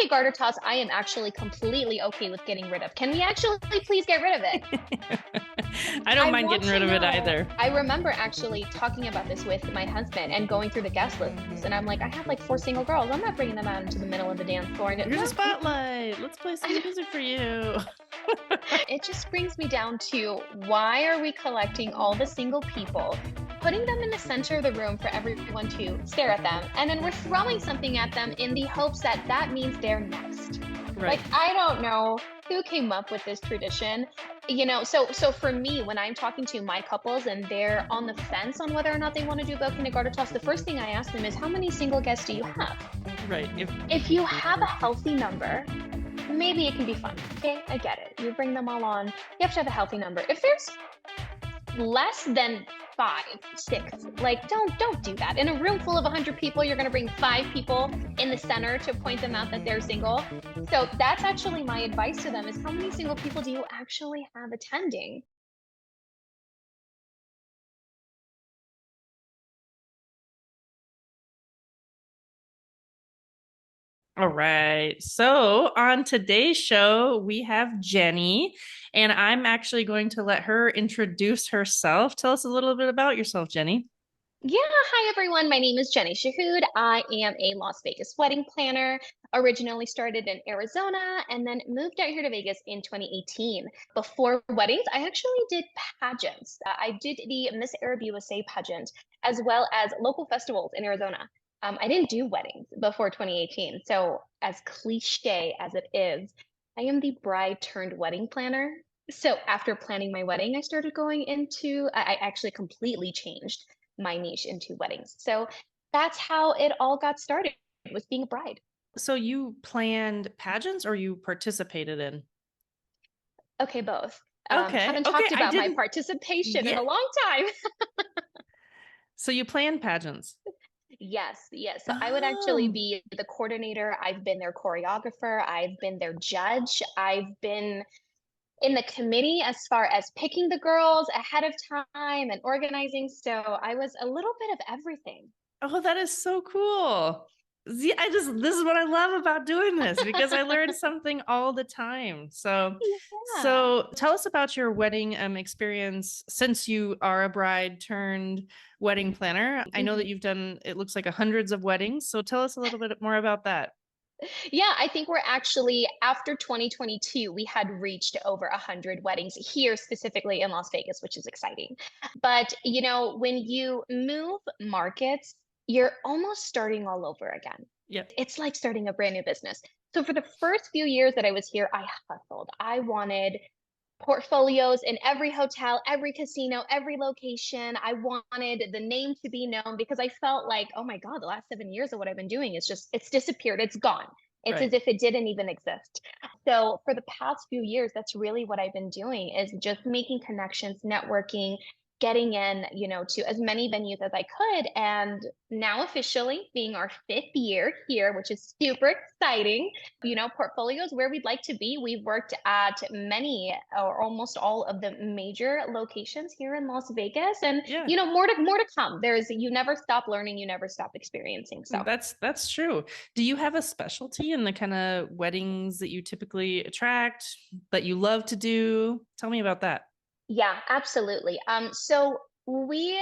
bouquet garter toss, I am actually completely okay with getting rid of. Can we actually please get rid of it? I don't I mind want getting to rid of it know. either. I remember actually talking about this with my husband and going through the guest list, and I'm like, I have like 4 single girls. I'm not bringing them out into the middle of the dance floor. And Here's a no, spotlight. Let's play some music for you. it just brings me down to why are we collecting all the single people, putting them in the center of the room for everyone to stare at them, and then we're throwing something at them in the hopes that that means they're next. Right. Like, I don't know who came up with this tradition. So for me, when I'm talking to my couples and they're on the fence on whether or not they want to do both kindergarten toss, the first thing I ask them is, how many single guests do you have? Right. If you have a healthy number, maybe it can be fun. Okay, I get it. You bring them all on. You have to have a healthy number. If there's less than 5, 6, like don't do that. In a room full of 100 people, you're going to bring 5 people in the center to point them out that they're single. So that's actually my advice to them: is how many single people do you actually have attending? All right. So on today's show, we have Jenny, and I'm actually going to let her introduce herself. Tell us a little bit about yourself, Jenny. Yeah, hi everyone. My name is Jenny Shahood. I am a Las Vegas wedding planner. Originally started in Arizona and then moved out here to Vegas in 2018. Before weddings, I actually did pageants. I did the Miss Arab USA pageant as well as local festivals in Arizona. I didn't do weddings before 2018. So, as cliche as it is, I am the bride turned wedding planner. So, after planning my wedding, I started going into, I actually completely changed my niche into weddings. So that's how it all got started, was being a bride. So you planned pageants or you participated in? Okay, both. Okay. Haven't Okay. talked I about my didn't. participation in Yeah. a long time. So you planned pageants. Yes, yes. So I would actually Oh, be the coordinator. I've been their choreographer. I've been their judge. I've been in the committee as far as picking the girls ahead of time and organizing. So I was a little bit of everything. oh, that is so cool. See, this is what I love about doing this because I learn something all the time. So, Yeah. so tell us about your wedding experience since you are a bride turned wedding planner. I know that Mhm. you've done, it looks like hundreds of weddings. So tell us a little bit more about that. Yeah, I think we're actually, after 2022, we had reached over 100 weddings here, specifically in Las Vegas, which is exciting. But, when you move markets, you're almost starting all over again. Yep. It's like starting a brand new business. So for the first few years that I was here, I hustled. I wanted portfolios in every hotel, every casino, every location. I wanted the name to be known because I felt like, oh my God, the last 7 years of what I've been doing is just, it's disappeared. It's gone. It's Right. as if it didn't even exist. So for the past few years, that's really what I've been doing, is just making connections, networking, getting in, to as many venues as I could. And now officially being our 5th year here, which is super exciting. Portfolios where we'd like to be. We've worked at many or almost all of the major locations here in Las Vegas, and Yeah. more to come. You never stop learning, you never stop experiencing. So That's true. Do you have a specialty in the kind of weddings that you typically attract that you love to do? Tell me about that. yeah, absolutely. So we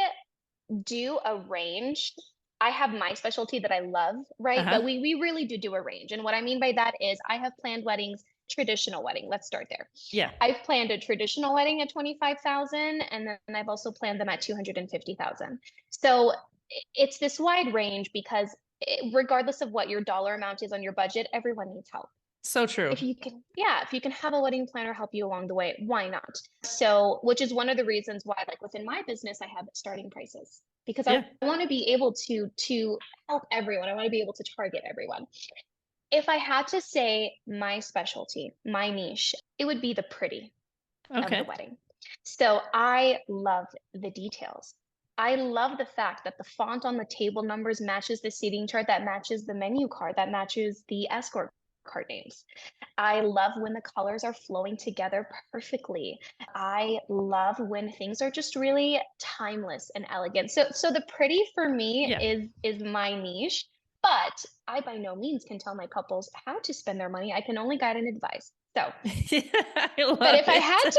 do a range. I have my specialty that I love, right? Uh-huh. But we really do a range. And what I mean by that is I have planned weddings, traditional wedding. Let's start there. Yeah. I've planned a traditional wedding at 25,000, and then I've also planned them at 250,000. So it's this wide range because regardless of what your dollar amount is on your budget, everyone needs help. So true. If you can have a wedding planner help you along the way, why not? So, which is one of the reasons why, like within my business, I have starting prices, because I Yeah. want to be able to help everyone. I want to be able to target everyone. If I had to say my specialty, my niche, it would be the pretty of the Okay. wedding. So I love the details. I love the fact that the font on the table numbers matches the seating chart, that matches the menu card, that matches the escort card names. I love when the colors are flowing together perfectly. I love when things are just really timeless and elegant. So the pretty for me Yeah. is my niche. But I by no means can tell my couples how to spend their money. I can only guide and advise. So, I but love if I had it.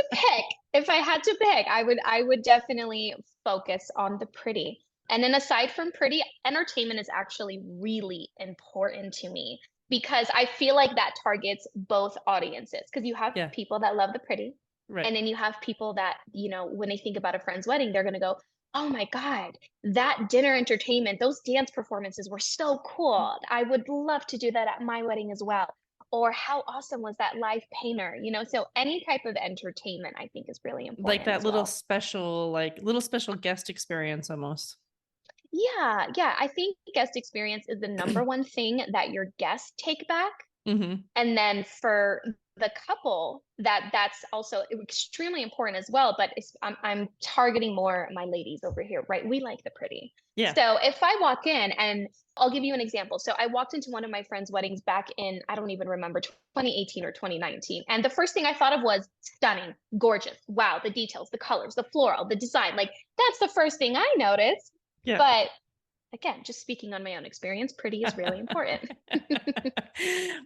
to pick, I would definitely focus on the pretty. And then aside from pretty, entertainment is actually really important to me because I feel like that targets both audiences. Because you have Yeah, people that love the pretty, right. and then you have people that, when they think about a friend's wedding, they're going to go, "Oh my God, that dinner entertainment, those dance performances were so cool. I would love to do that at my wedding as well." Or how awesome was that live painter? So any type of entertainment I think is really Like important that as well. little special guest experience almost. Yeah, yeah. I think guest experience is the number one thing that your guests take back. Hmm. And then for the couple, that's also extremely important as well. But I'm targeting more my ladies over here, right? We like the pretty. Yeah. So if I walk in, and I'll give you an example. So I walked into one of my friends' weddings back in, I don't even remember, 2018 or 2019. And the first thing I thought of was stunning, gorgeous. Wow, the details, the colors, the floral, the design. Like that's the first thing I noticed. Yeah. But again, just speaking on my own experience, pretty is really important.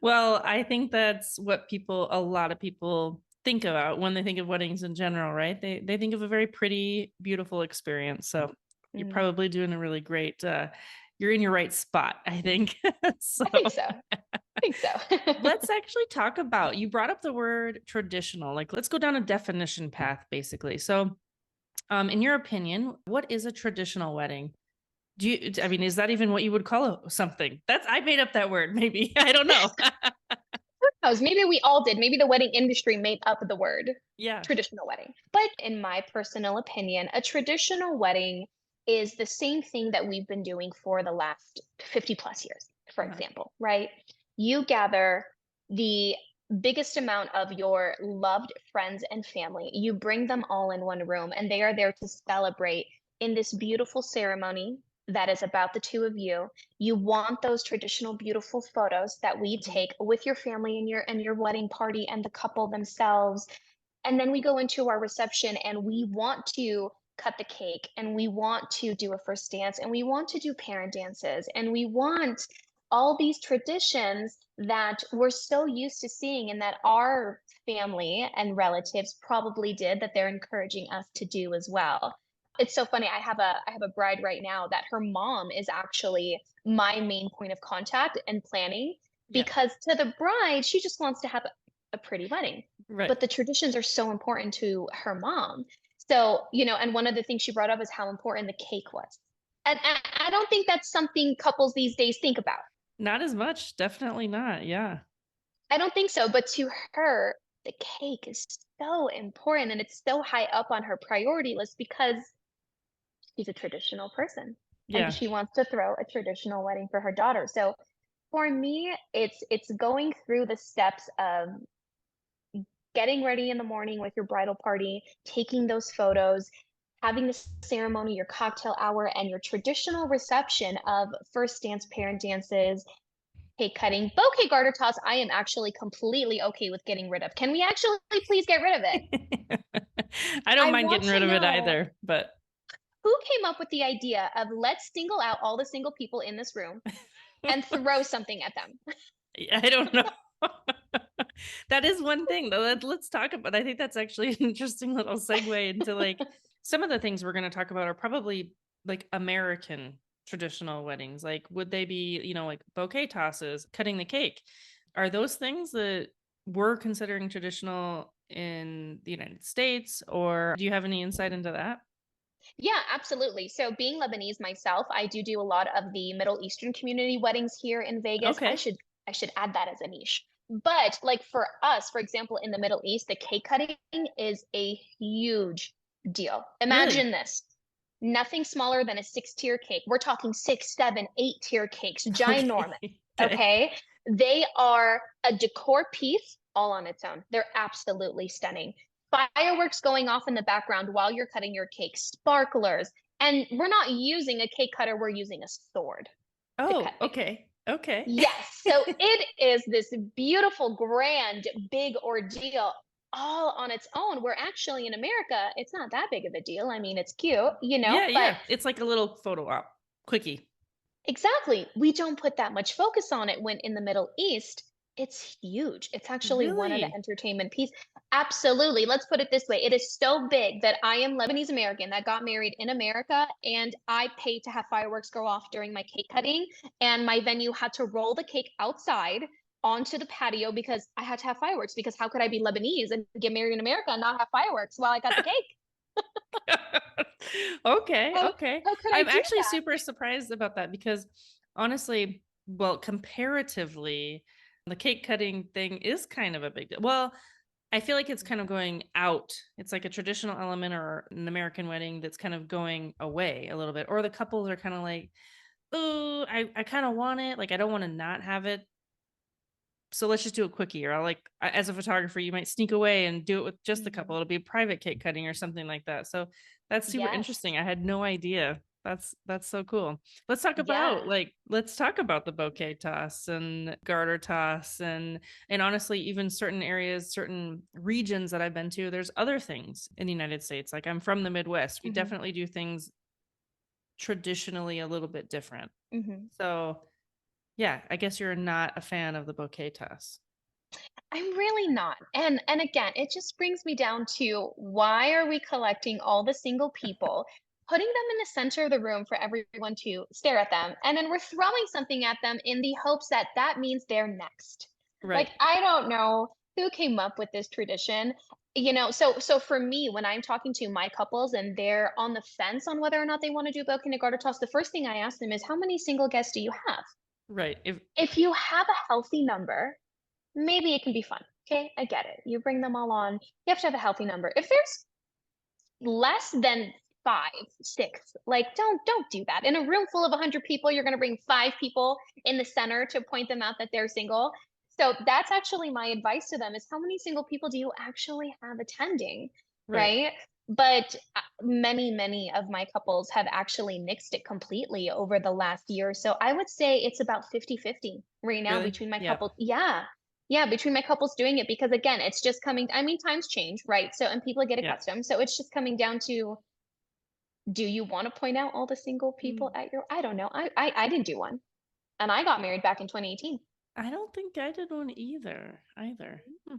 Well, I think that's what a lot of people think about when they think of weddings in general, right? They think of a very pretty, beautiful experience. So you're Mm, probably doing a really great you're in your right spot, I think. So I think so. I think so. let's actually talk about, you brought up the word traditional. Like let's go down a definition path basically. So in your opinion, what is a traditional wedding? I mean, is that even what you would call something? I made up that word, maybe. I don't know. knows? Maybe we all did. Maybe the wedding industry made up the word Yeah. traditional wedding. But in my personal opinion, a traditional wedding is the same thing that we've been doing for the last 50 plus years, for Uh-huh. example, right? You gather the biggest amount of your loved friends and family. You bring them all in one room, and they are there to celebrate in this beautiful ceremony that is about the two of you. You want those traditional beautiful photos that we Mhm. take with your family and your wedding party and the couple themselves. And then we go into our reception and we want to cut the cake and we want to do a first dance and we want to do parent dances and we want all these traditions that we're so used to seeing and that our family and relatives probably did, that they're encouraging us to do as well. It's so funny. I have a bride right now that her mom is actually my main point of contact and planning, Yeah. because to the bride, she just wants to have a pretty wedding. Right. But the traditions are so important to her mom. So, and one of the things she brought up is how important the cake was. And I don't think that's something couples these days think about. Not as much. Definitely not. Yeah. I don't think so. But to her, the cake is so important and it's so high up on her priority list because she's a traditional person and Yeah. she wants to throw a traditional wedding for her daughter. So for me, it's going through the steps of getting ready in the morning with your bridal party, taking those photos, having the ceremony, your cocktail hour, and your traditional reception of first dance, parent dances, cake cutting, bouquet garter toss. I am actually completely okay with getting rid of. Can we actually please get rid of it? I don't I mind want getting to rid of it know either, but who came up with the idea of let's single out all the single people in this room and throw something at them. I don't know. That is one thing though. Let's talk about. I think that's actually an interesting little segue into like some of the things we're going to talk about are probably like American traditional weddings. Like, would they be, like bouquet tosses, cutting the cake? Are those things that we're considering traditional in the United States, or do you have any insight into that? Yeah, absolutely. So being Lebanese myself, I do a lot of the Middle Eastern community weddings here in Vegas. I Okay. should I should add that as a niche. But like for us, for example, in the Middle East, the cake cutting is a huge deal. Really? Imagine this. Nothing smaller than a six-tier cake. We're talking six, seven, eight-tier cakes, ginormous. Okay. Okay. Okay. They are a decor piece all on its own. They're absolutely stunning. Fireworks going off in the background while you're cutting your cake, sparklers. And we're not using a cake cutter, we're using a sword to cut Oh, things. okay. Okay. Yes. So it is this beautiful, grand, big ordeal all on its own. Where actually in America, it's not that big of a deal. I mean, it's cute, Yeah, but yeah. It's like a little photo op. Quickie. Exactly. We don't put that much focus on it when in the Middle East, it's huge. It's actually one of the Really? entertainment piece. Absolutely. Let's put it this way. It is so big that I am Lebanese American that got married in America, and I paid to have fireworks go off during my cake cutting. And my venue had to roll the cake outside onto the patio because I had to have fireworks, because how could I be Lebanese and get married in America and not have fireworks while I cut the cake? Okay, How, okay. how could I I'm do actually that? super surprised about that because honestly, well, comparatively, the cake cutting thing is kind of a big deal. Well, I feel like it's kind of going out. It's like a traditional element or an American wedding that's kind of going away a little bit. Or the couples are kind of like, oh, I kind of want it. Like, I don't want to not have it. So let's just do a quickie. Or I'll like, as a photographer, you might sneak away and do it with just a couple. Mhm. It'll be private cake cutting or something like that. So that's super Yes. interesting. I had no idea. That's so cool. Yeah. Let's talk about the bouquet toss and garter toss and honestly, even certain areas, certain regions that I've been to, there's other things in the United States. Like I'm from the Midwest. We Mhm. definitely do things traditionally a little bit different. Mhm. So yeah, I guess you're not a fan of the bouquet toss. I'm really not. And again, it just brings me down to, why are we collecting all the single people, putting them in the center of the room for everyone to stare at them, and then we're throwing something at them in the hopes that that means they're next. Right. Like, I don't know who came up with this tradition. So for me, when I'm talking to my couples and they're on the fence on whether or not they want to do bouquet and garter toss, the first thing I ask them is, how many single guests do you have? Right. If If you have a healthy number, maybe it can be fun. Okay, I get it. You bring them all on. You have to have a healthy number. If there's less than five, six, like, don't do that. In a room full of 100 people, you're going to bring five people in the center to point them out that they're single. So that's actually my advice to them: is how many single people do you actually have attending, right. right? But many of my couples have actually nixed it completely over the last year. So I would say it's about 50-50 right now Really? between my Yeah. couple. Yeah. Yeah, between my couples doing it, because again, it's just coming, I mean, times change, right? So, and people get Yeah. accustomed. So it's just coming down to, do you want to point out all the single people Mm. at your, I don't know. I didn't do one. And I got married back in 2018. I don't think I did one either. Hmm.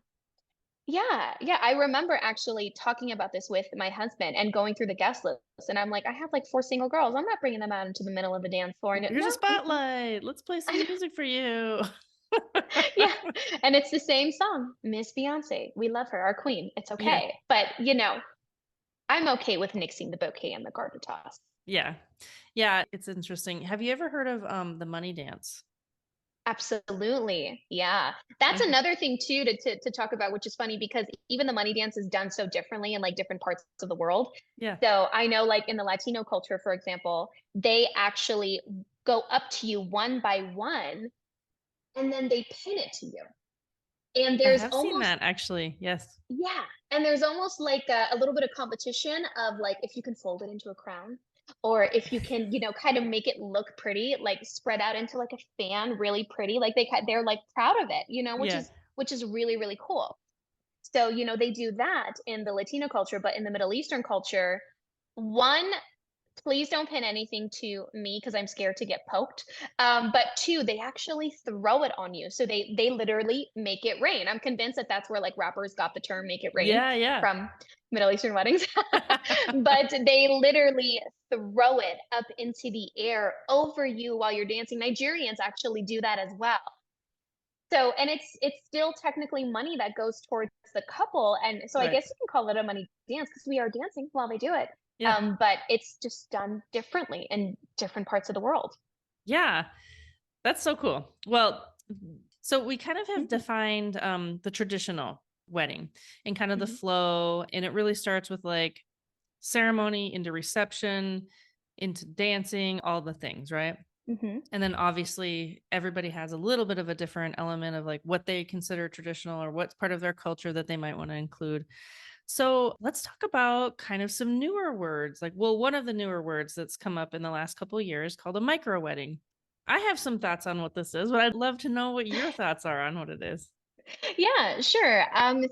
Yeah, yeah. I remember actually talking about this with my husband and going through the guest list. And I'm like, I have like four single girls. I'm not bringing them out into the middle of the dance floor. And Here's a no, mm-mm. spotlight. Let's play I some know. music for you. Yeah. And it's the same song, Miss Beyonce. We love her, our queen. It's Yeah. okay. But, I'm okay with nixing the bouquet and the garter toss. Yeah. Yeah, it's interesting. Have you ever heard of the money dance? Absolutely. Yeah. That's Okay. another thing too to talk about, which is funny because even the money dance is done so differently in like different parts of the world. Yeah. So I know like in the Latino culture, for example, they actually go up to you one by one and then they pin it to you. And I there's have seen almost, that actually. Yes. yeah, and there's almost like a little bit of competition of like, if you can fold it into a crown, or if you can, kind of make it look pretty, like spread out into like a fan, really pretty. Like they're like proud of it, which Yeah. is really really cool. So, they do that in the Latino culture, but in the Middle Eastern culture, one, please don't pin anything to me because I'm scared to get poked. But two, they actually throw it on you. So they literally make it rain. I'm convinced that that's where like rappers got the term "make it rain" Yeah, yeah. from Middle Eastern weddings. But they literally throw it up into the air over you while you're dancing. Nigerians actually do that as well. So, and it's still technically money that goes towards the couple, and so I Right. guess you can call it a money dance because we are dancing while they do it. Yeah. But it's just done differently in different parts of the world. Yeah. That's so cool. Well, so we kind of have Mhm, defined the traditional wedding and kind of the mhm, flow, and it really starts with like ceremony into reception, into dancing, all the things, right? mhm. And then obviously everybody has a little bit of a different element of like what they consider traditional or what's part of their culture that they might want to include. So let's talk about kind of some newer words. Like, well, one of the newer words that's come up in the last couple of years called a micro wedding. I have some thoughts on what this is, but I'd love to know what your thoughts are on what it is. Yeah, sure.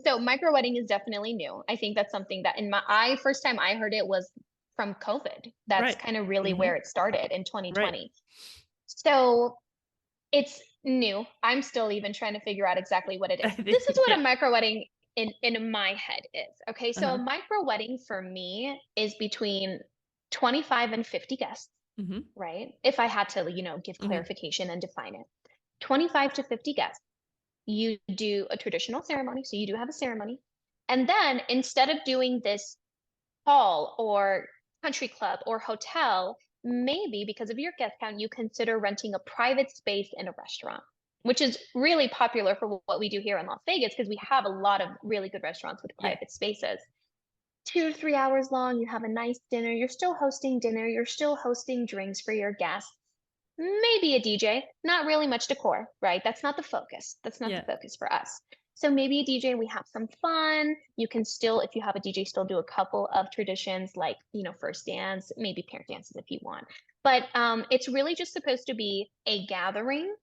So micro wedding is definitely new. I think that's something that in my I first time I heard it was from COVID. That's Right. kind of really Hmm. where it started in Right. 2020. So it's new. I'm still even trying to figure out exactly what it I is. think, This is what yeah. a micro wedding in my head is. Okay, so a Uh-huh. micro wedding for me is between 25 and 50 guests, Mm-hmm. right? If I had to, give Mm-hmm. clarification and define it. 25 to 50 guests. You do a traditional ceremony, so you do have a ceremony. And then instead of doing this hall or country club or hotel, maybe because of your guest count, you consider renting a private space in a restaurant, which is really popular for what we do here in Las Vegas because we have a lot of really good restaurants with Yeah. private spaces. 2 to 3 hours long, you have a nice dinner, you're still hosting dinner, you're still hosting drinks for your guests. Maybe a DJ, not really much decor, right? That's not the focus. That's not the Yeah. focus for us. So maybe a DJ, we have some fun. You can still, if you have a DJ, still do a couple of traditions like, first dance, maybe parent dances if you want. But it's really just supposed to be a gathering,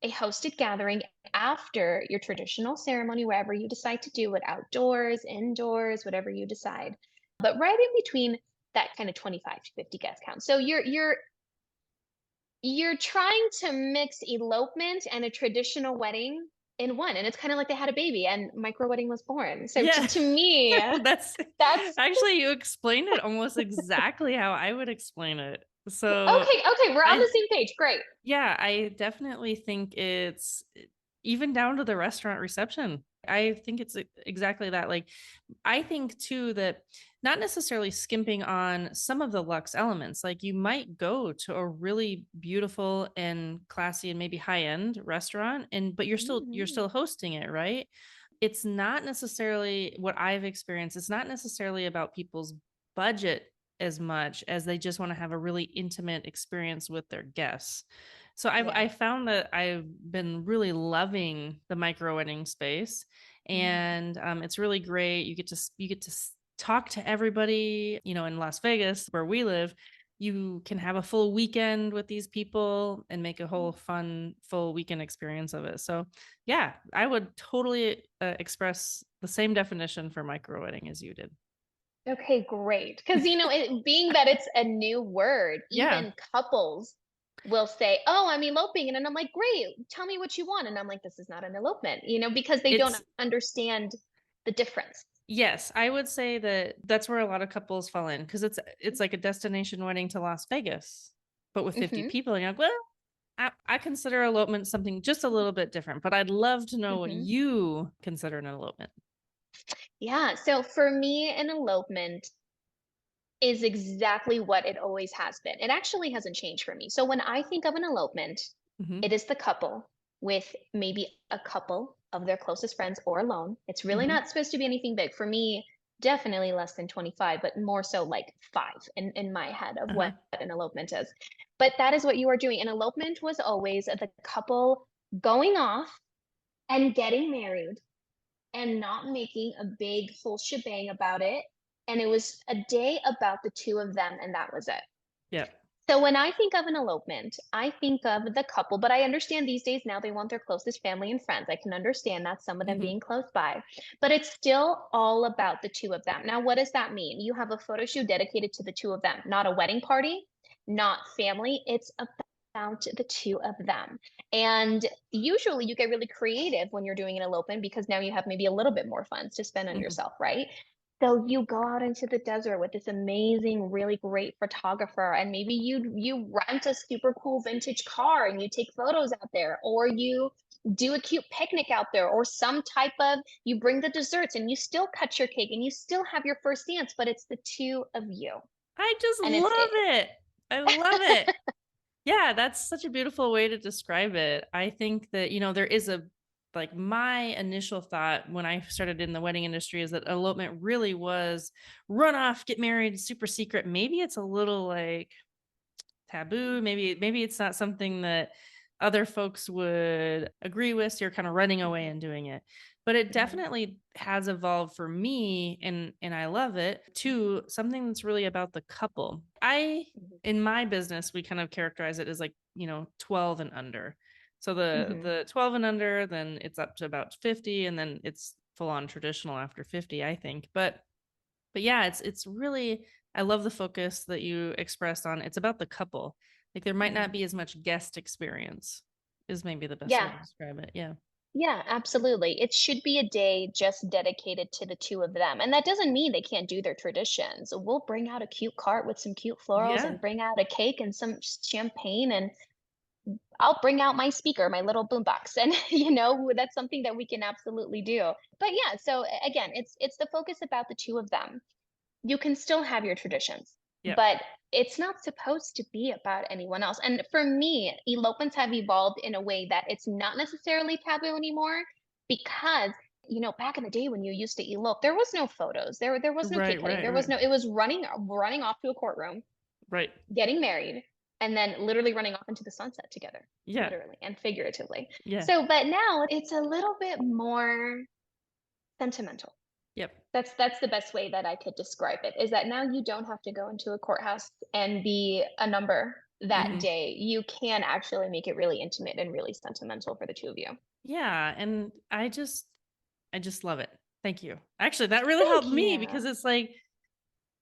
a hosted gathering after your traditional ceremony, wherever you decide to do it, outdoors, indoors, whatever you decide. But right in between that kind of 25 to 50 guest count. So you're trying to mix elopement and a traditional wedding in one, and it's kind of like they had a baby and micro wedding was born. So Yeah. to me, That's that's actually, you explained it almost exactly how I would explain it. So okay. We're on I the same page. Great. yeah, I definitely think it's even down to the restaurant reception. I think it's exactly that. Like, I think too that not necessarily skimping on some of the luxe elements. Like, you might go to a really beautiful and classy and maybe high end restaurant, and but you're Mhm. still hosting it, right? It's not necessarily what I've experienced. It's not necessarily about people's budget as much as they just want to have a really intimate experience with their guests. So Yeah. I found that I've been really loving the micro wedding space, Mhm. and it's really great. You get to talk to everybody. In Las Vegas where we live, you can have a full weekend with these people and make a whole fun full weekend experience of it. So yeah, I would totally express the same definition for micro wedding as you did. Okay, great. Because it being that it's a new word, Yeah, even couples will say, "Oh, I'm eloping," and then I'm like, "Great, tell me what you want." And I'm like, "This is not an elopement," because they don't it's understand the difference. yes, I would say that that's where a lot of couples fall in because it's like a destination wedding to Las Vegas, but with 50 Hmm. people. And you're like, well, I consider elopement something just a little bit different, but I'd love to know what Hmm. you consider an elopement. Yeah. So for me, an elopement is exactly what it always has been. It actually hasn't changed for me. So when I think of an elopement, Hmm. it is the couple with maybe a couple of their closest friends or alone. It's really Hmm. not supposed to be anything big. For me, definitely less than 25, but more so like five in my head of Uh-huh. what an elopement is. But that is what you are doing. An elopement was always the couple going off and getting married and not making a big whole shebang about it. And it was a day about the two of them, and that was it. Yeah. So when I think of an elopement, I think of the couple, but I understand these days now they want their closest family and friends. I can understand that, some of them Hmm. being close by, but it's still all about the two of them. Now, what does that mean? You have a photo shoot dedicated to the two of them, not a wedding party, not family. It's about the two of them. And usually you get really creative when you're doing an elopement because now you have maybe a little bit more funds to spend on Hmm. yourself, right? So you go out into the desert with this amazing, really great photographer, and maybe you rent a super cool vintage car and you take photos out there, or you do a cute picnic out there, or some type of you bring the desserts and you still cut your cake and you still have your first dance, but it's the two of you. I just And it's love it. it. I love it. Yeah, that's such a beautiful way to describe it. I think that, there is like my initial thought when I started in the wedding industry is that elopement really was run off, get married, super secret. Maybe it's a little like taboo. Maybe it's not something that other folks would agree with. So you're kind of running away and doing it. But it Mhm, definitely has evolved for me, and I love it, to something that's really about the couple. mhm, In my business, we kind of characterize it as like, 12 and under. So the mhm. the 12 and under, then it's up to about 50, and then it's full on traditional after 50, I think. But yeah, it's really, I love the focus that you expressed on. It's about the couple. Like there might not be as much guest experience is maybe the best way Yeah. to describe it. Yeah. Yeah, absolutely. It should be a day just dedicated to the two of them. And that doesn't mean they can't do their traditions. We'll bring out a cute cart with some cute florals Yeah. and bring out a cake and some champagne, and I'll bring out my speaker, my little boombox. And that's something that we can absolutely do. But yeah, so again, it's the focus about the two of them. You can still have your traditions, Yep. but it's not supposed to be about anyone else. And for me, elopements have evolved in a way that it's not necessarily taboo anymore because back in the day when you used to elope, there was no photos, there was no cake Right, cutting, right, there was right. no, it was running off to a courtroom, Right. getting married, and then literally running off into the sunset together, Yeah. literally and figuratively. Yeah. So, but now it's a little bit more sentimental. Yep. That's the best way that I could describe it, is that now you don't have to go into a courthouse and be a number that Hmm. day. You can actually make it really intimate and really sentimental for the two of you. Yeah. And I just love it. Thank you. Actually, that really helped Thank me you. because it's like,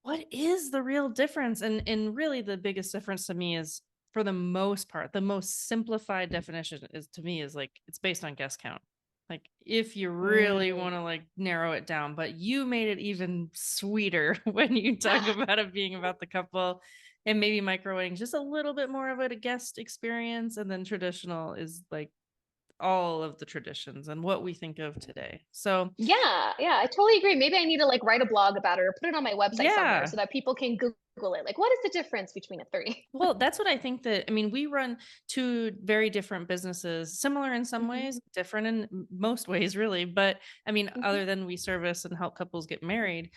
what is the real difference? And really the biggest difference to me is, for the most part, the most simplified definition is, to me, is like it's based on guest count. Like if you really Mm. want to like narrow it down, but you made it even sweeter when you talk about it being about the couple and maybe microwaving just a little bit more of a guest experience. And then traditional is like all of the traditions and what we think of today. So Yeah, yeah, I totally agree. Maybe I need to like write a blog about it or put it on my website somewhere yeah. so that people can Google it. Like, what is the difference between the three? Well, that's what I think. That, I mean, we run two very different businesses, similar in some Hmm. ways, different in most ways, really. But I mean, Hmm. other than we service and help couples get married,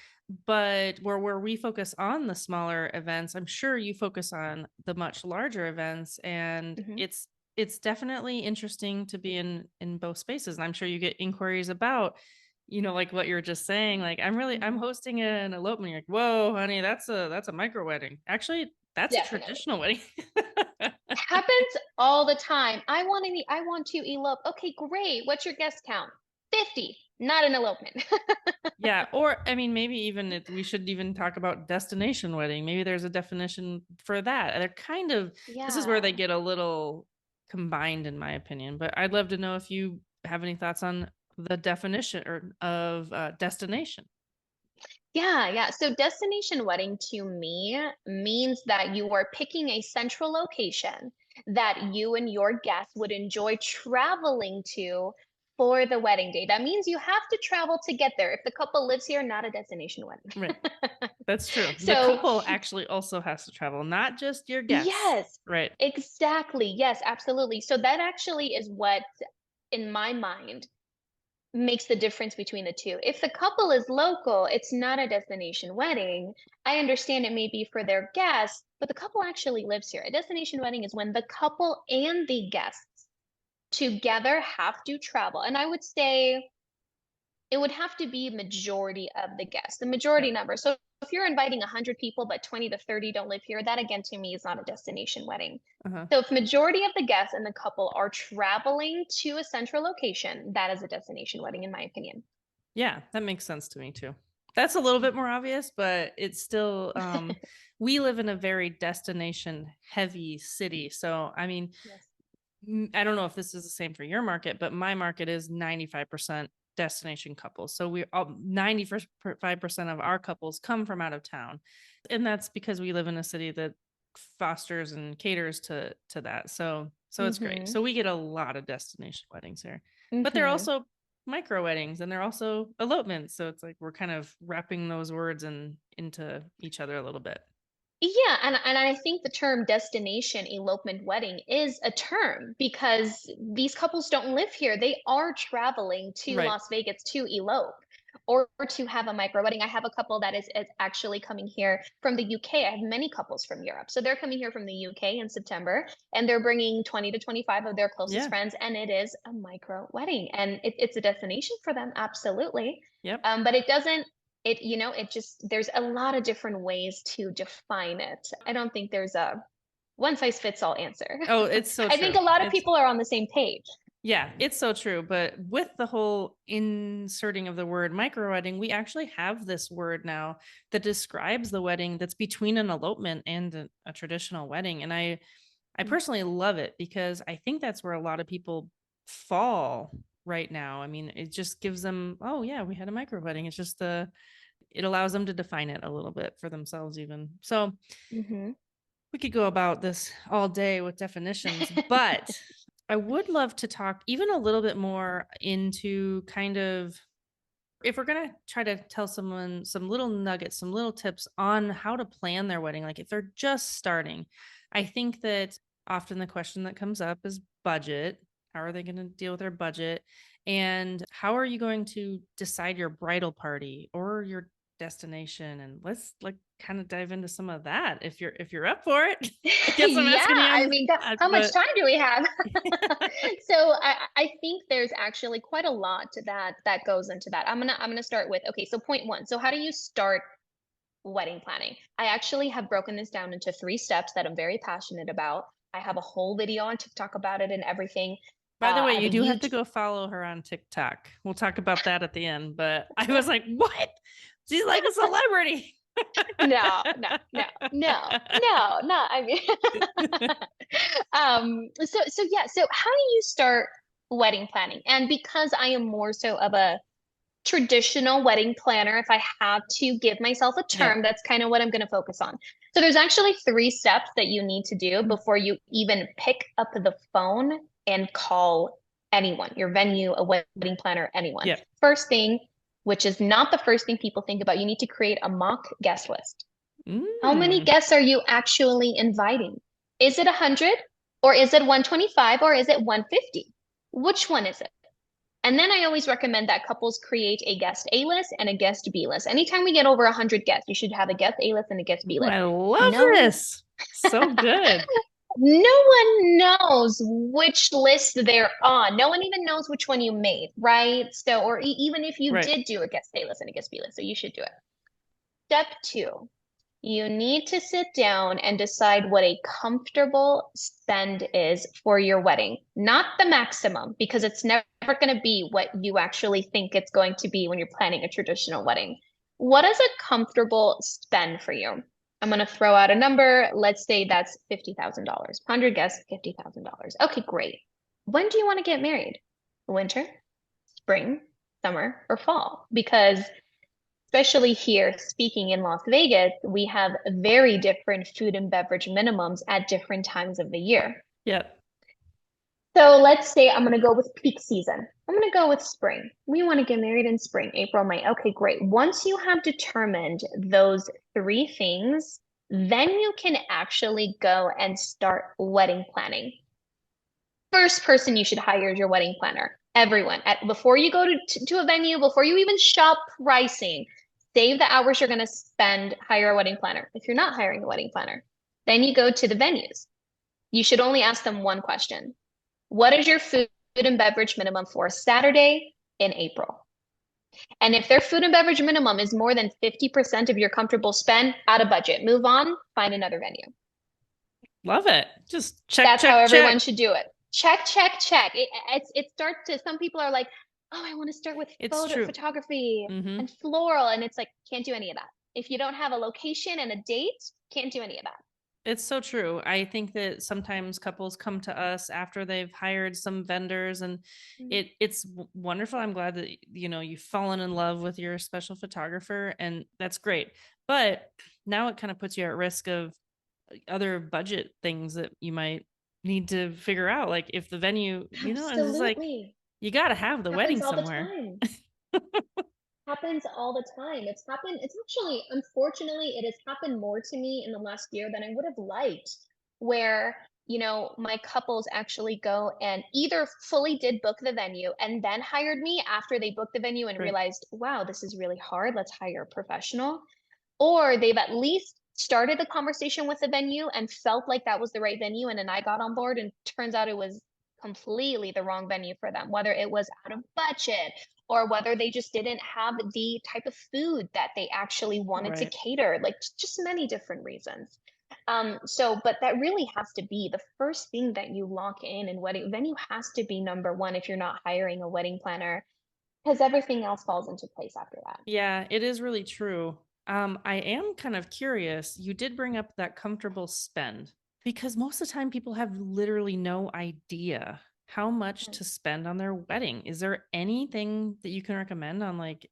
but where we focus on the smaller events, I'm sure you focus on the much larger events, and Hmm. it's definitely interesting to be in both spaces. And I'm sure you get inquiries about, like what you're just saying. Like, I'm Hmm. hosting an elopement. You're like, whoa, honey, that's a micro wedding. Actually, that's a Definitely. traditional wedding. Happens all the time. I want to elope. Okay, great. What's your guest count? 50. Not an elopement. Yeah, or I mean, maybe even we should even talk about destination wedding. Maybe there's a definition for that. They're kind of, this is where they Yeah. get a little combined, in my opinion. But I'd love to know if you have any thoughts on the definition of destination. Yeah, yeah. So destination wedding to me means that you are picking a central location that you and your guests would enjoy traveling to for the wedding day. That means you have to travel to get there. If the couple lives here, not a destination wedding. Right. That's true. The So, couple actually also has to travel, not just your guests. yes, Right. exactly. Yes, absolutely. So that actually is what, in my mind, makes the difference between the two. If the couple is local, it's not a destination wedding. I understand it may be for their guests, but the couple actually lives here. A destination wedding is when the couple and the guests together have to travel. And I would say it would have to be majority of the guests, the Yeah. majority number. So if you're inviting 100 people, but 20 to 30 don't live here, that again to me is not a destination wedding. Uh-huh. So if majority of the guests and the couple are traveling to a central location, that is a destination wedding, in my opinion. Yeah, that makes sense to me too. That's a little bit more obvious, but it's still we live in a very destination heavy city. So, I mean, Yes. I don't know if this is the same for your market, but my market is 95% destination couples. So we all 95% of our couples come from out of town. And that's because we live in a city that fosters and caters to that. So it's great. Mm-hmm. So we get a lot of destination weddings here. But they're Mm-hmm. also micro weddings and they're also elopements. So it's like we're kind of wrapping those words into each other a little bit. Yeah, and I think the term destination elopement wedding is a term because these couples don't live here. They are traveling to Right. Las Vegas to elope or to have a micro wedding. I have a couple that is actually coming here from the UK. I have many couples from Europe. So they're coming here from the UK in September and they're bringing 20 to 25 of their closest Yeah. friends, and it is a micro wedding. And it's a destination for them, absolutely. Yep. But it doesn't, it just, there's a lot of different ways to define it. I don't think there's a one size fits all answer. Oh, it's so I think true. a lot of It's people are on the same page. Yeah, it's so true. But with the whole inserting of the word micro wedding, we actually have this word now that describes the wedding that's between an elopement and a traditional wedding. And I personally love it because I think that's where a lot of people fall right now. I mean, it just gives them, oh yeah, we had a micro wedding. It's just it allows them to define it a little bit for themselves even. So Mm-hmm. we could go about this all day with definitions, but I would love to talk even a little bit more into kind of if we're going to try to tell someone some little nuggets, some little tips on how to plan their wedding, like if they're just starting, I think that often the question that comes up is budget. How are they going to deal with their budget? And how are you going to decide your bridal party or your destination? And let's like kind of dive into some of that if you're up for it. I guess I'm Yeah, asking you I on mean, how much but time do we have? So I think there's actually quite a lot to that goes into that. I'm gonna start with, okay, so point one. So how do you start wedding planning? I actually have broken this down into 3 steps that I'm very passionate about. I have a whole video on TikTok about it and everything. by the I way, have you a do have to YouTube. go follow her on TikTok. We'll talk about that at the end, but I was like, what? She's like a celebrity. No, no, no, no, no, no. I mean, so yeah. So how do you start wedding planning? And because I am more so of a traditional wedding planner, if I have to give myself a Yep. term, that's kind of what I'm going to focus on. So there's actually 3 steps that you need to do before you even pick up the phone and call anyone, your venue, a wedding planner, anyone. Yep. First thing, which is not the first thing people think about, you need to create a mock guest list. How many Mm. guests are you actually inviting? Is it 100 or is it 125 or is it 150? Which one is it? And then I always recommend that couples create a guest A list and a guest B list. Anytime we get over 100 guests, you should have a guest A list and a guest B Ooh, list. I love No, this. So good. no one knows which list they're on. No one even knows which one you made, right? So, or even if you Right. did do a guest A list and a guest B list, so you should do it. Step two, you need to sit down and decide what a comfortable spend is for your wedding. Not the maximum, because it's never going to be what you actually think it's going to be when you're planning a traditional wedding. What is a comfortable spend for you? I'm going to throw out a number. Let's say that's $50,000. 100 guests, $50,000. Okay, great. When do you want to get married? Winter, spring, summer, or fall? Because especially here, speaking in Las Vegas, we have very different food and beverage minimums at different times of the year. Yep. So let's say I'm going to go with peak season. I'm going to go with spring. We want to get married in spring, April, May. Okay, great. Once you have determined those 3 things, then you can actually go and start wedding planning. First person you should hire is your wedding planner. Everyone, before you go to a venue, before you even shop pricing, save the hours you're going to spend, hire a wedding planner. If you're not hiring a wedding planner, then you go to the venues. You should only ask them one question. What is your food and beverage minimum for Saturday in April? And if their food and beverage minimum is more than 50% of your comfortable spend, out of budget, move on, find another venue. Love it. Just check, That's how check, everyone check. should do it. Check, check, check. It starts to, some people are like, oh, I want to start with It's true. photography Mm-hmm. and floral. And it's like, can't do any of that. If you don't have a location and a date, can't do any of that. It's so true. I think that sometimes couples come to us after they've hired some vendors and it's wonderful. I'm glad that you've fallen in love with your special photographer and that's great. But now it kind of puts you at risk of other budget things that you might need to figure out. Like if the venue, it's like Absolutely. you got to have the Happens wedding all the somewhere. time. Happens all the time. It's actually, unfortunately, it has happened more to me in the last year than I would have liked, where, my couples actually go and either fully did book the venue and then hired me after they booked the venue and Right. realized, wow, this is really hard. Let's hire a professional. Or they've at least started the conversation with the venue and felt like that was the right venue. And then I got on board and turns out it was completely the wrong venue for them, whether it was out of budget or whether they just didn't have the type of food that they actually wanted to Right. cater, like just many different reasons. But that really has to be the first thing that you lock in, and wedding venue has to be number one if you're not hiring a wedding planner, because everything else falls into place after that. Yeah, it is really true. I am kind of curious. You did bring up that comfortable spend. Because most of the time people have literally no idea how much Mhm. to spend on their wedding. Is there anything that you can recommend on like,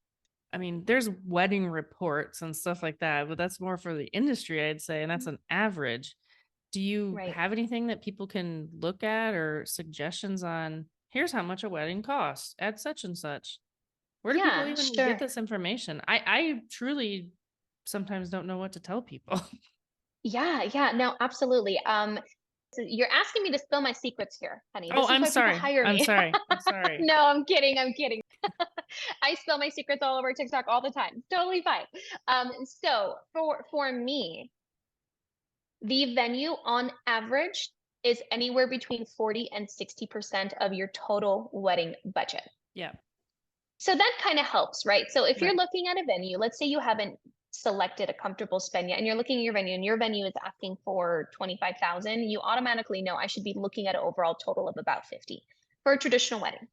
I mean, there's wedding reports and stuff like that, but that's more for the industry, I'd say, and that's an average. Do you Right. have anything that people can look at or suggestions on here's how much a wedding costs at such and such? Where do people Yeah, even get sure. this information? I truly sometimes don't know what to tell people. Yeah, yeah, no, absolutely. So you're asking me to spill my secrets here, honey. Oh, This is I'm why people sorry. hire I'm me. sorry. I'm sorry. No, I'm kidding. I'm kidding. I spill my secrets all over TikTok all the time. Totally fine. So for me, the venue on average is anywhere between 40 and 60% of your total wedding budget. Yeah. So that kind of helps, right? So if you're Right. looking at a venue, let's say you haven't selected a comfortable spend yet, and you're looking at your venue, and your venue is asking for 25,000, you automatically know I should be looking at an overall total of about 50 for a traditional wedding.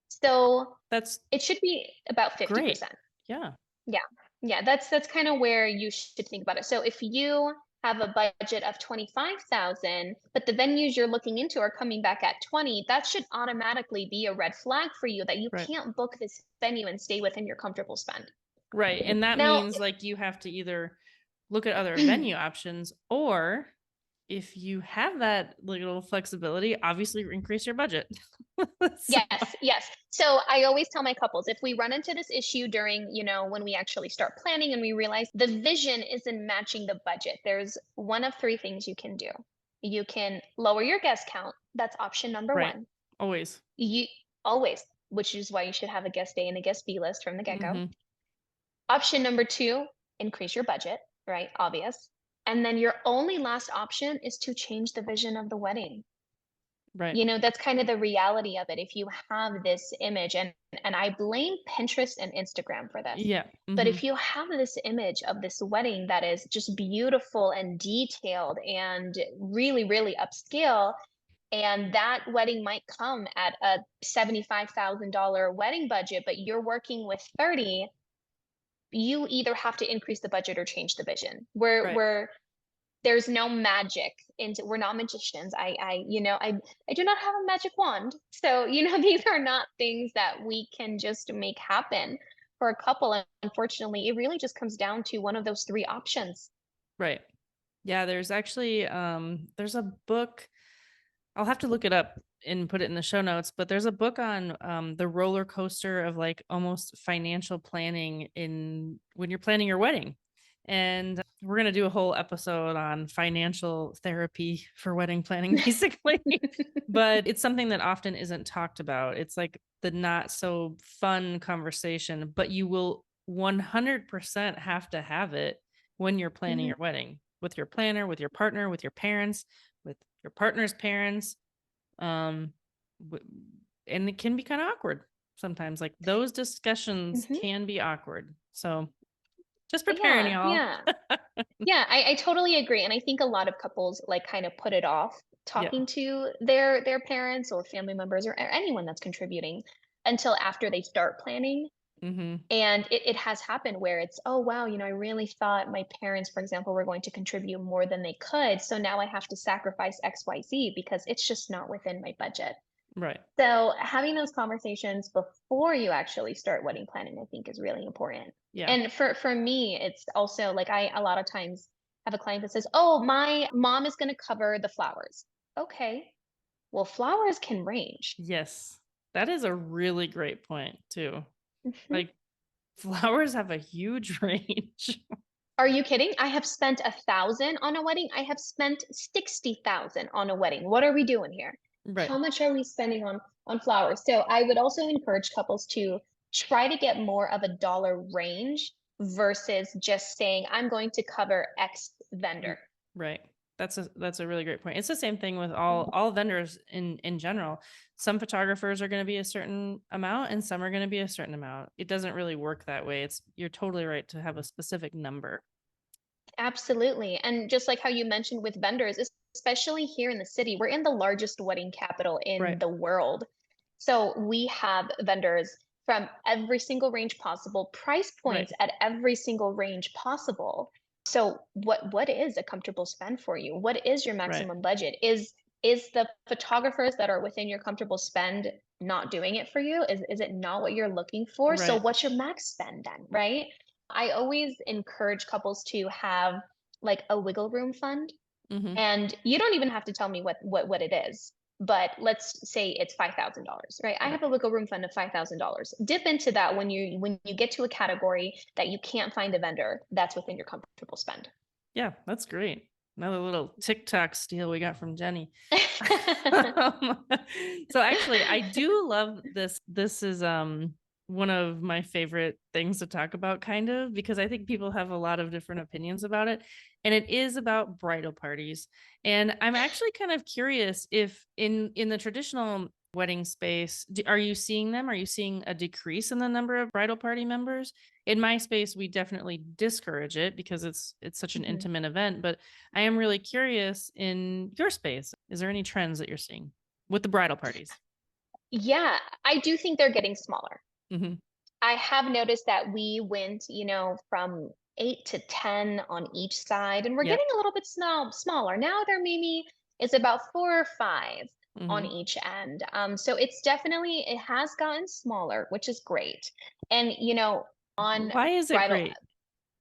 So That's it should be about great. 50%. Yeah. Yeah. Yeah, that's kind of where you should think about it. So if you have a budget of 25,000, but the venues you're looking into are coming back at 20, that should automatically be a red flag for you that you Right. can't book this venue and stay within your comfortable spend. Right. And that Now, means like you have to either look at other venue options, or if you have that little flexibility, obviously increase your budget. So, yes, yes. So I always tell my couples, if we run into this issue during, when we actually start planning and we realize the vision isn't matching the budget, there's one of three things you can do. You can lower your guest count. That's option number right. one. Always. You always, which is why you should have a guest A and a guest B list from the get-go. Hmm. Option number two, increase your budget, right? Obvious. And then your only last option is to change the vision of the wedding. Right. That's kind of the reality of it. If you have this image, and I blame Pinterest and Instagram for this, Yeah. but Hmm. if you have this image of this wedding that is just beautiful and detailed and really, really upscale, and that wedding might come at a $75,000 wedding budget, but you're working with 30, you either have to increase the budget or change the vision. Right. There's no magic into, we're not magicians. I do not have a magic wand. So, these are not things that we can just make happen for a couple. And unfortunately, it really just comes down to one of those three options. Right. Yeah, there's actually there's a book. I'll have to look it up and put it in the show notes, but there's a book on the roller coaster of like almost financial planning in when you're planning your wedding. And we're going to do a whole episode on financial therapy for wedding planning, basically. But it's something that often isn't talked about. It's like the not so fun conversation, but you will 100% have to have it when you're planning Mhm. your wedding with your planner, with your partner, with your parents, with your partner's parents. Um, and it can be kind of awkward sometimes. Like those discussions Mhm. can be awkward. So just preparing Yeah, y'all. yeah. Yeah, I totally agree. And I think a lot of couples like kind of put it off Yeah. talking to their parents or family members or anyone that's contributing until after they start planning. Hmm. And it has happened where it's, oh, wow, I really thought my parents, for example, were going to contribute more than they could. So now I have to sacrifice XYZ because it's just not within my budget. Right. So having those conversations before you actually start wedding planning, I think is really important. Yeah. And for me, it's also like I a lot of times have a client that says, "Oh, my mom is going to cover the flowers." Okay. Well, flowers can range. Yes. That is a really great point too. Mhm. Like flowers have a huge range. Are you kidding? I have spent 1,000 on a wedding. I have spent 60,000 on a wedding. What are we doing here? Right. How much are we spending on flowers? So I would also encourage couples to try to get more of a dollar range versus just saying, I'm going to cover X vendor. Right. That's a really great point. It's the same thing with all vendors in general. Some photographers are going to be a certain amount and some are going to be a certain amount. It doesn't really work that way. You're totally right to have a specific number. Absolutely. And just like how you mentioned with vendors, especially here in the city, we're in the largest wedding capital in Right. the world. So we have vendors from every single range possible, price Right. points at every single range possible. So what is a comfortable spend for you? What is your Right. maximum budget? Is the photographers that are within your comfortable spend not doing it for you? Is it not what you're looking for? So Right. what's your max spend then, right? I always encourage couples to have like a wiggle room fund, Hmm. and you don't even have to tell me what it is. But let's say it's $5,000, right? I Right. have a wiggle room fund of $5,000. Dip into that when you get to a category that you can't find a vendor that's within your comfortable spend. Yeah, that's great. Another little TikTok steal we got from Jenny. Um, so actually, I do love this. This is one of my favorite things to talk about, kind of, because I think people have a lot of different opinions about it. And it is about bridal parties. And I'm actually kind of curious if in the traditional wedding space, are you seeing them? Are you seeing a decrease in the number of bridal party members? In my space, we definitely discourage it because it's such an Mhm. intimate event. But I am really curious in your space. Is there any trends that you're seeing with the bridal parties? Yeah, I do think they're getting smaller. Hmm. I have noticed that we went, from 8 to 10 on each side, and we're Yep. getting a little bit smaller. Now there maybe is about 4 or 5 on Hmm. each end. So it has gotten smaller, which is great. And, on Why is it bridal, great?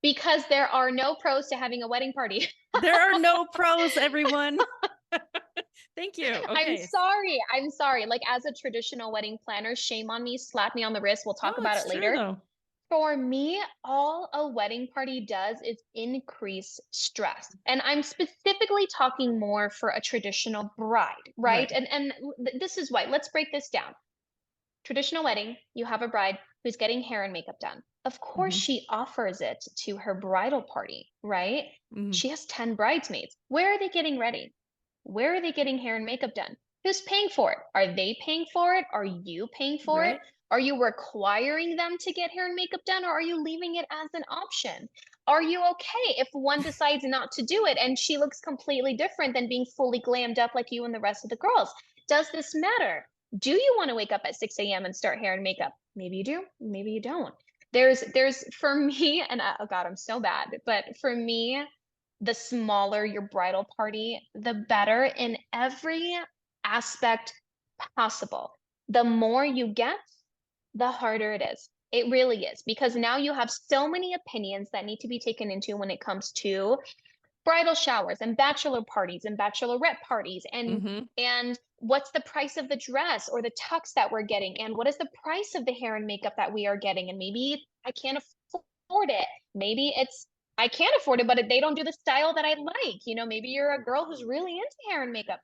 because there are no pros to having a wedding party. There are no pros, everyone. Thank you. I'm Okay. sorry. I'm sorry. Like, as a traditional wedding planner, shame on me, slap me on the wrist. We'll No, talk about it's it true later. though. For me, all a wedding party does is increase stress. And I'm specifically talking more for a traditional bride, right? Right. And this is why. Let's break this down. Traditional wedding, you have a bride who's getting hair and makeup done. Of course, Hmm. she offers it to her bridal party, right? Hmm. She has 10 bridesmaids. Where are they getting ready? Where are they getting hair and makeup done? Who's paying for it? Are they paying for it? Are you paying for it? Right. Are you requiring them to get hair and makeup done, or are you leaving it as an option? Are you okay if one decides not to do it and she looks completely different than being fully glammed up like you and the rest of the girls? Does this matter? Do you want to wake up at 6 a.m. and start hair and makeup? Maybe you do, maybe you don't. There's for me, and oh God, I'm so bad, but for me, the smaller your bridal party, the better in every aspect possible. The more you get, the harder it is. It really is, because now you have so many opinions that need to be taken into when it comes to bridal showers and bachelor parties and bachelorette parties, Hmm. and what's the price of the dress or the tux that we're getting, and what is the price of the hair and makeup that we are getting, and maybe I can't afford it. Maybe it's I can't afford it, but they don't do the style that I like. Maybe you're a girl who's really into hair and makeup.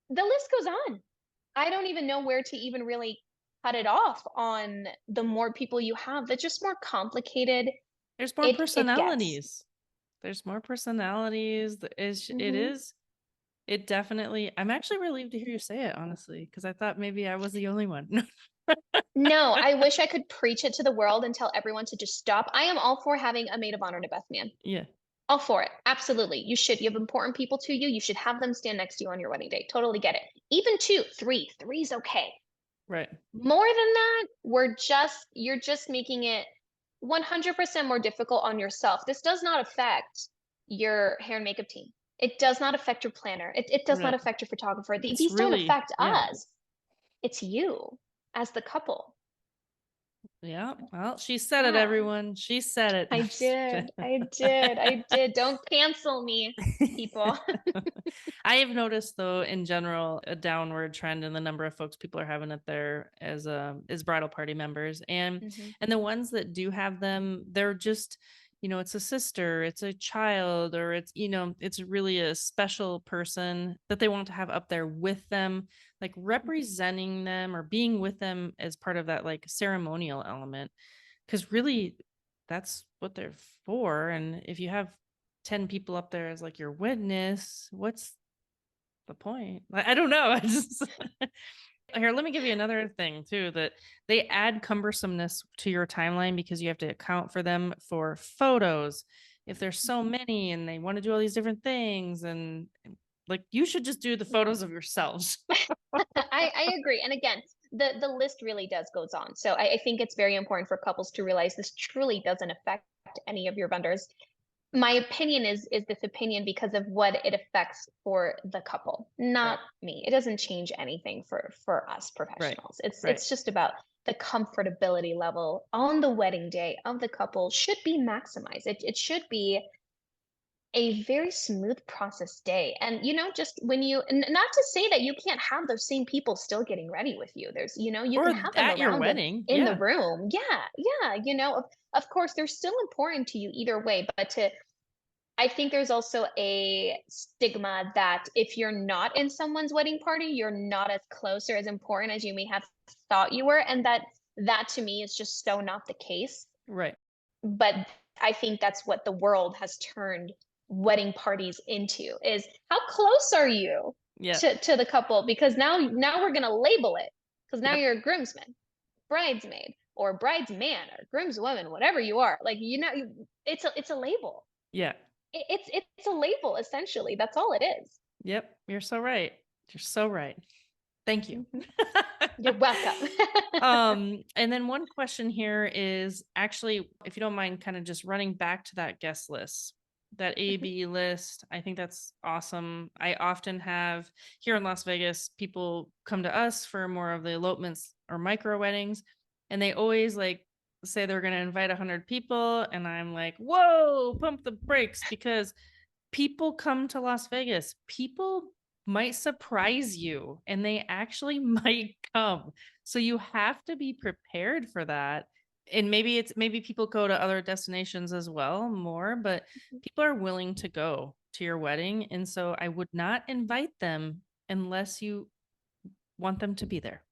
The list goes on. I don't even know where to even really cut it off on the more people you have, the just more complicated There's more it gets. personalities. There's more personalities. It Hmm. is. It definitely. I'm actually relieved to hear you say it, honestly, because I thought maybe I was the only one. No, I wish I could preach it to the world and tell everyone to just stop. I am all for having a maid of honor to best man. Yeah. All for it. Absolutely. You should. You have important people to you. You should have them stand next to you on your wedding day. Totally get it. Even two, three. Three's okay. Right. More than that, you're just making it 100% more difficult on yourself. This does not affect your hair and makeup team. It does not affect your planner. It does not Right. affect your photographer. It's These don't really, affect yeah. us. It's you as the couple. Yeah. Well, she said it, Yeah. everyone. She said it. No, I I'm just did. kidding. I did. I did. Don't cancel me, people. I have noticed, though, in general, a downward trend in the number of folks people are having it there as bridal party members, and Mhm. the ones that do have them, they're just, it's a sister, it's a child, or it's really a special person that they want to have up there with them, like Mhm. representing them or being with them as part of that like ceremonial element, because really that's what they're for. And if you have 10 people up there as like your witness, what's the point? I don't know. I just here, let me give you another thing too, that they add cumbersomeness to your timeline because you have to account for them for photos. If there's so many and they want to do all these different things, and like you should just do the Yeah. photos of yourselves. I agree. And again, the list really does goes on. So I think it's very important for couples to realize this truly doesn't affect any of your vendors. my opinion is this opinion because of what it affects for the couple, not Right. me. It doesn't change anything for us Right. professionals. Right. It's just about the comfortability level on the wedding day of the couple should be maximized. It should be a very smooth process day. And just when not to say that you can't have those same people still getting ready with you. There's, you can Or have them at your around wedding. in the Yeah. room. Yeah, yeah. Of course, they're still important to you either way, but I think there's also a stigma that if you're not in someone's wedding party, you're not as close or as important as you may have thought you were. And that to me is just so not the case. Right. But I think that's what the world has turned wedding parties into is how close are you Yeah. to the couple? Because now we're gonna label it because now Yep. you're a groomsman, bridesmaid, or bridesman, or groomswoman, whatever you are. Like it's a label. Yeah. It's a label essentially. That's all it is. Yep. You're so right. You're so right. Thank you. Mhm. You're welcome. And then one question here is actually, if you don't mind, kind of just running back to that guest list, that AB list. I think that's awesome. I often have here in Las Vegas, people come to us for more of the elopements or micro weddings, and they always like say they're going to invite 100 people. And I'm like, whoa, pump the brakes, because people come to Las Vegas. People might surprise you and they actually might come. So you have to be prepared for that. And maybe people go to other destinations as well more, but people are willing to go to your wedding. And so I would not invite them unless you want them to be there.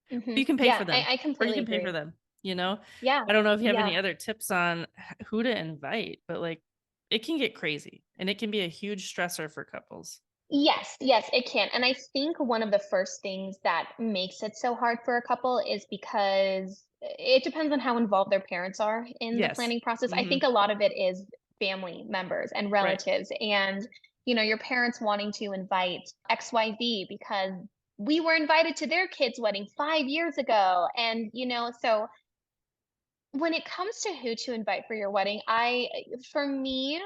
You can pay Yeah, for them, I or you completely can pay for agree. them, you know? Yeah, I don't know if you have yeah. any other tips on who to invite, but like it can get crazy and it can be a huge stressor for couples. Yes, yes, it can. And I think one of the first things that makes it so hard for a couple is because it depends on how involved their parents are in the Yes. planning process. I Hmm. think a lot of it is family members and Right. relatives and your parents wanting to invite XYZ because we were invited to their kid's wedding 5 years ago. And so when it comes to who to invite for your wedding, for me,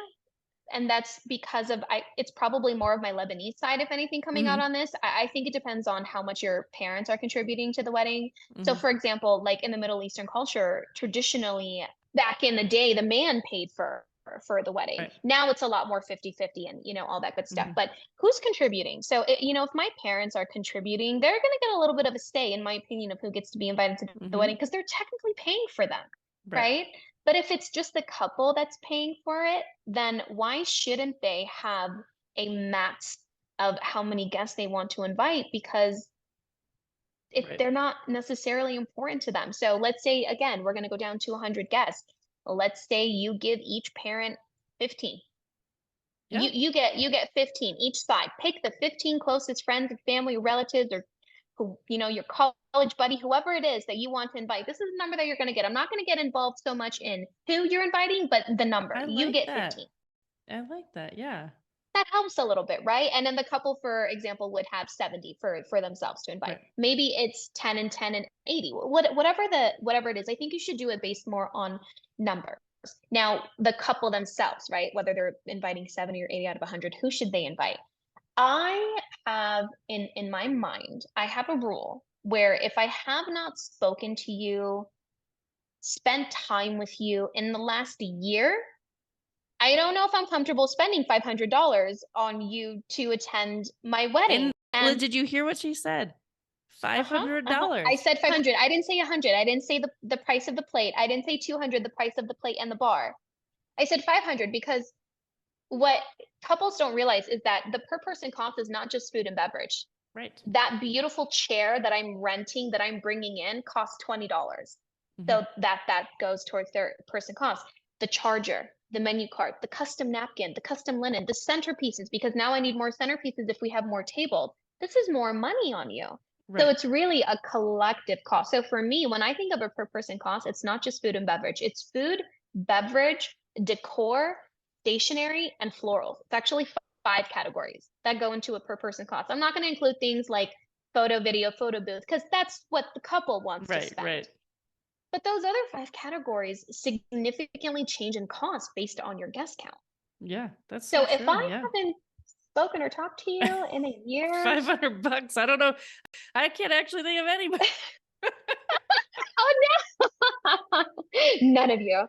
and that's because it's probably more of my Lebanese side, if anything, coming out Hmm. on this. I think it depends on how much your parents are contributing to the wedding. So, Hmm. for example, like in the Middle Eastern culture, traditionally, back in the day, the man paid for the wedding. Right. Now it's a lot more 50-50 and all that good stuff. Hmm. But who's contributing? So, if my parents are contributing, they're going to get a little bit of a say, in my opinion, of who gets to be invited to the Hmm. wedding because they're technically paying for them, Right. right? But if it's just the couple that's paying for it, then why shouldn't they have a max of how many guests they want to invite? Because Right. they're not necessarily important to them. So let's say, again, we're going to go down to 100 guests. Let's say you give each parent 15. Yeah. You get 15 each side. Pick the 15 closest friends and family, relatives, or who your college buddy, whoever it is that you want to invite. This is the number that you're going to get. I'm not going to get involved so much in who you're inviting, but the number. I You like get that. 15. I like that. Yeah. That helps a little bit, right? And then the couple, for example, would have 70 for themselves to invite. Right. Maybe it's 10 and 10 and 80. Whatever it is, I think you should do it based more on numbers. Now, the couple themselves, right? Whether they're inviting 70 or 80 out of 100, who should they invite? I have in my mind, I have a rule where if I have not spoken to you, spent time with you in the last year, I don't know if I'm comfortable spending $500 on you to attend my wedding. And And did you hear what she said? uh-huh, uh-huh. I $500. said 500. I didn't say 100. I didn't say the price of the plate. I didn't say 200, the price of the plate and the bar. I said 500 because what couples don't realize is that the per person cost is not just food and beverage. Right. That beautiful chair that I'm renting, that I'm bringing in, costs $20. Hmm. So that goes towards their person cost. The charger, the menu card, the custom napkin, the custom linen, the centerpieces, because now I need more centerpieces if we have more tables. This is more money on you. So Right. it's really a collective cost. So for me, when I think of a per person cost, it's not just food and beverage. It's food, beverage, decor, stationery, and florals. It's actually 5 categories that go into a per person cost. I'm not going to include things like photo, video, photo booth, because that's what the couple wants to Right. spend. Right. But those other 5 categories significantly change in cost based on your guest count. Yeah, that's So so if true. I Yeah. haven't spoken or talked to you in a year, $500. I don't know. I can't actually think of anybody. oh no, none of you.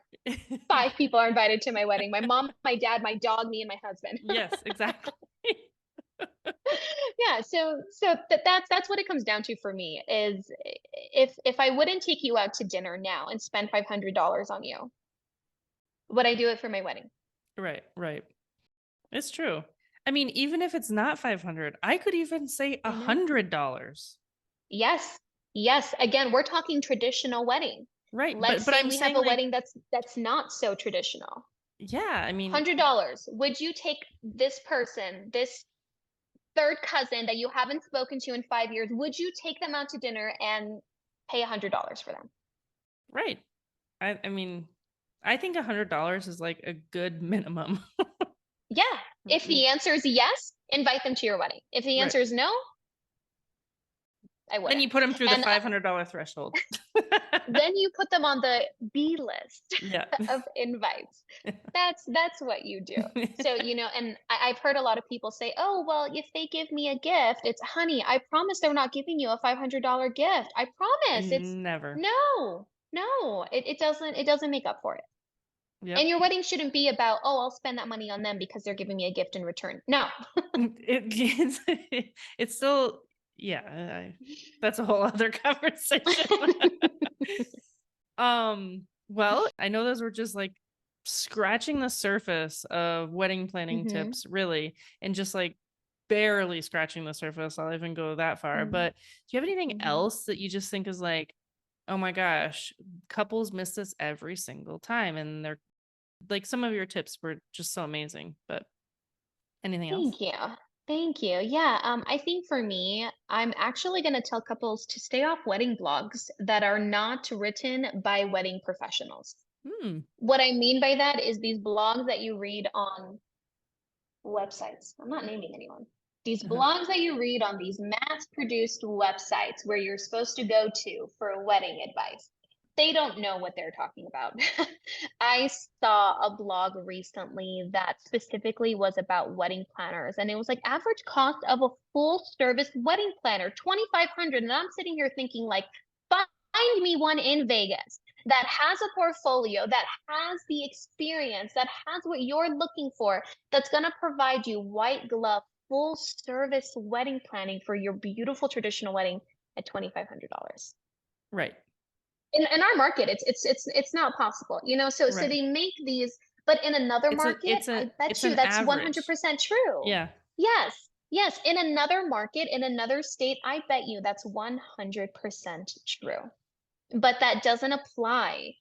5 people are invited to my wedding. My mom, my dad, my dog, me, and my husband. Yes, exactly. Yeah, so that's what it comes down to for me is if I wouldn't take you out to dinner now and spend $500 on you, would I do it for my wedding? Right, right. It's true. I mean, even if it's not 500, I could even say I know. $100. Yes. Yes. Again, we're talking traditional wedding. Right. Let's But say I'm we have saying a like, wedding that's not so traditional. yeah, I mean, $100. Would you take this person, this third cousin that you haven't spoken to in 5 years, would you take them out to dinner and pay $100 for them? right. I mean, I think $100 is like a good minimum. Yeah. If the answer is yes, invite them to your wedding. If the Right. answer is no, I Then wouldn't. you put them through the And $500 threshold. then you put them on the B list Yeah. of invites. That's what you do. So, and I've heard a lot of people say, "Oh, well, if they give me a gift, it's honey, I promise they're not giving you a $500 gift. I promise." It's Never. no, no, it doesn't make up for it. And Yep. your wedding shouldn't be about, "Oh, I'll spend that money on them because they're giving me a gift in return." No. It's still, yeah, that's a whole other conversation. Well, I know those were just like scratching the surface of wedding planning Mhm. tips, really, and just like barely scratching the surface. I'll even go that far. Mm, But do you have anything mhm. else that you just think is like, oh my gosh, couples miss this every single time, and they're like, some of your tips were just so amazing. But anything else? Thank you. Thank you. Yeah, I think for me, I'm actually going to tell couples to stay off wedding blogs that are not written by wedding professionals. Hmm. What I mean by that is these blogs that you read on websites. I'm not naming anyone. These Uh-huh. blogs that you read on these mass-produced websites where you're supposed to go to for wedding advice, they don't know what they're talking about. I saw a blog recently that specifically was about wedding planners, and it was like average cost of a full service wedding planner, 2,500. And I'm sitting here thinking like, find me one in Vegas that has a portfolio, that has the experience, that has what you're looking for, that's going to provide you white glove, full service wedding planning for your beautiful traditional wedding at $2,500. Right. In our market, it's not possible, so Right. they make these, but in another It's a market, it's a I bet it's you an that's average. 100% true. Yeah. Yes, yes, in another market, in another state, I bet you that's 100% true. But that doesn't apply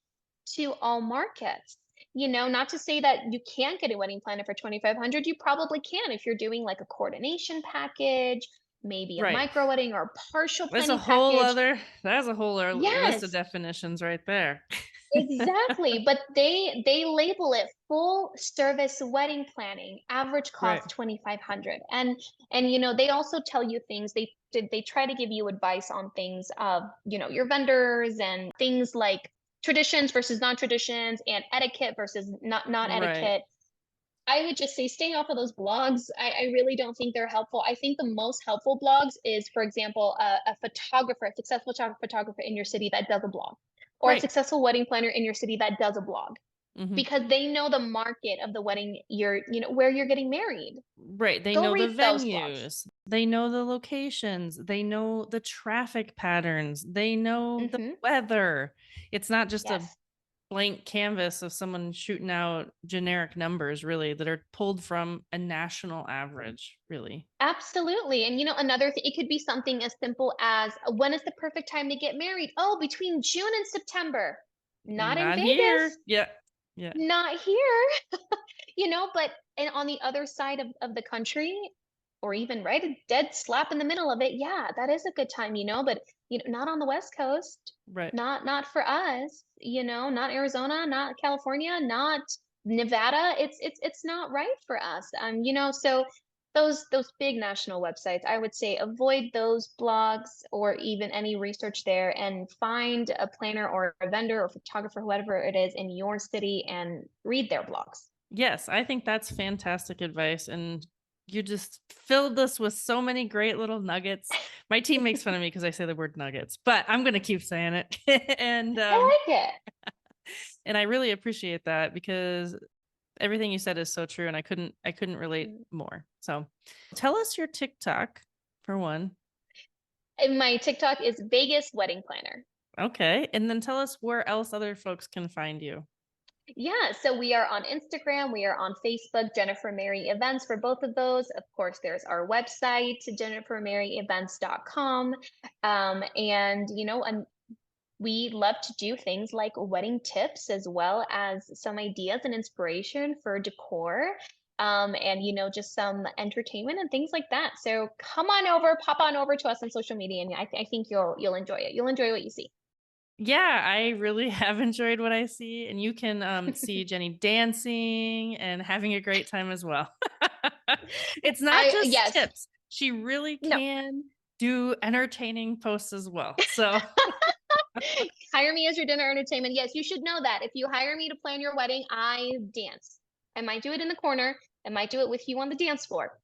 to all markets. Not to say that you can't get a wedding planner for 2,500. You probably can if you're doing like a coordination package, maybe a Right. micro wedding or a partial That's a planning whole package. other that's a whole other list of Yes, definitions right there. exactly. But they label it full service wedding planning, average Right. cost 2,500. And they also tell you things. They try to give you advice on things of, your vendors and things like traditions versus non-traditions and etiquette versus not Right. etiquette. I would just say stay off of those blogs. I really don't think they're helpful. I think the most helpful blogs is, for example, a photographer, a successful photographer in your city that does a blog, or a Right. successful wedding planner in your city that does a blog, Mhm. because they know the market of the wedding where you're getting married. Right. They Go know the read those blogs. venues. They know the locations. They know the traffic patterns. They know the Hmm. weather. It's not just a Yes. blank canvas of someone shooting out generic numbers, really, that are pulled from a national average, really. Absolutely. And another thing, it could be something as simple as when is the perfect time to get married? Oh, between June and September. Not in Not here. Vegas. Yeah. Yeah. Not here. But and on the other side of the country, or even right a dead slap in the middle of it, yeah, that is a good time, but not on the West Coast, Right. not for us, not Arizona, not California, not Nevada. It's not right for us. So those big national websites, I would say avoid those blogs or even any research there and find a planner or a vendor or photographer, whatever it is in your city and read their blogs. Yes, I think that's fantastic advice. And you just filled us with so many great little nuggets. My team makes fun of me because I say the word nuggets, but I'm going to keep saying it. and I like it. and I really appreciate that because everything you said is so true, and I couldn't relate Mm. more. So tell us your TikTok for one. And my TikTok is Vegas Wedding Planner. Okay. And then tell us where else other folks can find you. Yeah, so we are on Instagram, we are on Facebook, Jennifer Mary Events for both of those. Of course, there's our website, jennifermaryevents.com. And we love to do things like wedding tips as well as some ideas and inspiration for decor. And just some entertainment and things like that. So come on over, pop on over to us on social media, and I think you'll enjoy it. You'll enjoy what you see. Yeah, I really have enjoyed what I see. And you can see Jenny dancing and having a great time as well. It's not just Yes, tips. She really no. can do entertaining posts as well. So Hire me as your dinner entertainment. Yes, you should know that. If you hire me to plan your wedding, I dance. I might do it in the corner. I might do it with you on the dance floor,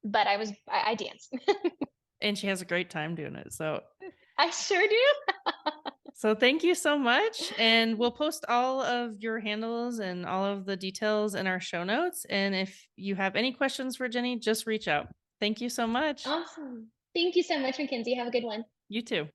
but I dance. and she has a great time doing it. I sure do. So thank you so much. And we'll post all of your handles and all of the details in our show notes. And if you have any questions for Jenny, just reach out. Thank you so much. Awesome. Thank you so much, McKenzie. Have a good one. You too.